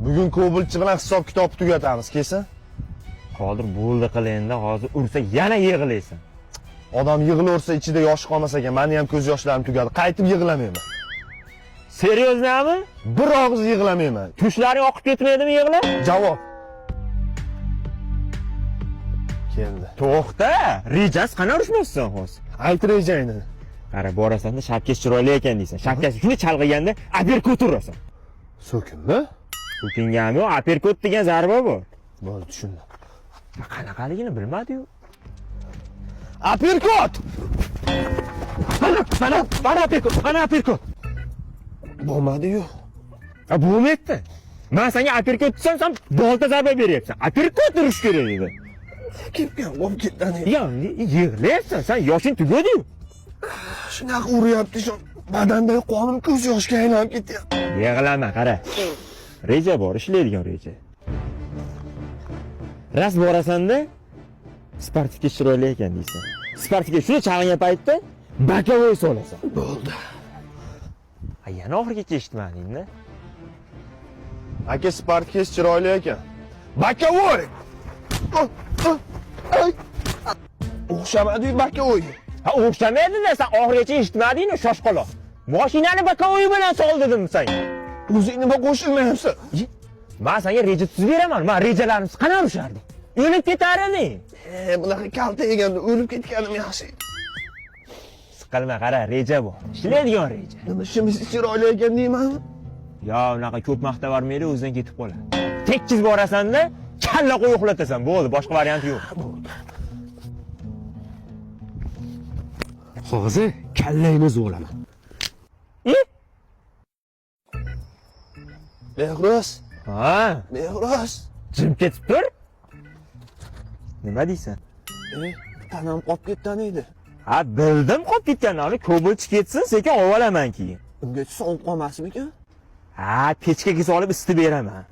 Bugun Ko'bulchi bilan hisob-kitobni tugatamiz, kelsin. Hozir bo'ldi qilenda, hozir ursa yana yig'laysan. Odam yig'laversa ichida yosh qolmas ekan. Meni ham ko'z yoshlarim tugadi. Qaytib yig'lamayman. Seryoznami? Bir og'iz yig'lamayman. Tushlaring oqib ketmaydimi yig'la? Javob. Keldi. To'xta, rejasi qana urishmoqsan hozir? Ayt rejangni. Qara, borasan-da, shapkasi chiroyli ekan deysan. Shapkasi shuni chalg'iganda aperkut urasan. So'kinmi? So'kingami yo'q, aperkut degan zarba bor. Bo'ldi, tushundim. Qanaqaligini bilmadi-yu. Aperkut! Mana aperkut. Bo'lmadi-yu. Bo'lmayapti. Men senga aperkut desam, sen bolta zarba beryapsan. Aperkut urish kerak edi. Kelgan bo'lib ketdan. Ya, yig'layapsan, sen yoshing tugadi-yu. Shunaqa uryapti, shu badandagi qonim ko'z yoshga aylanib ketyapti. Yig'lama, qara. Reja bor, ishlaydigan reja. Ras borasan-da, Spartikka chiroyli ekan deysan. Spartikka shuni chalg'gan paytda bakavoy solasan. Bo'ldi. Yana oxirigacha eshitmading-da. Aka Spartikka chiroyli ekan. Bakavoy! O'xshamadi bakavoy. Ha, o'xshamaydi-da, sen oxirigacha eshitmading-ku, shoshqaloq. Mashinani bakavoy bilan sol dedim senga. O'zing nima qo'shilmayapsan? Men senga reja tuzib beraman. Men rejalarimiz qana urishardi? O'lib ketar eding. Bunaqa kalta yeganda o'lib ketganim yaxshi. Siqilma, qara, reja bor. Ishlaydigan reja. Nima ishimiz chiroyli ekan deymanmi? Yo, unaqa ko'p maqta bermaydi, o'zidan ketib qoladi. Tekkiz borasan-da, kalla qo'y uxlatasan, bo'ldi, boshqa variant yo'q. Bo'ldi. Hozir kallangni zo'laman. Mehros, Ha, Mehros. jim ketib tur. Nima deysan? Tanam qolib ketgan edi. Ha, bildim qolib ketganini. Ko'bulchi ketsin, sekin olib olaman keyin. Ungacha sovib qolmasmikan? Ha, pechkaga solib isitib beraman.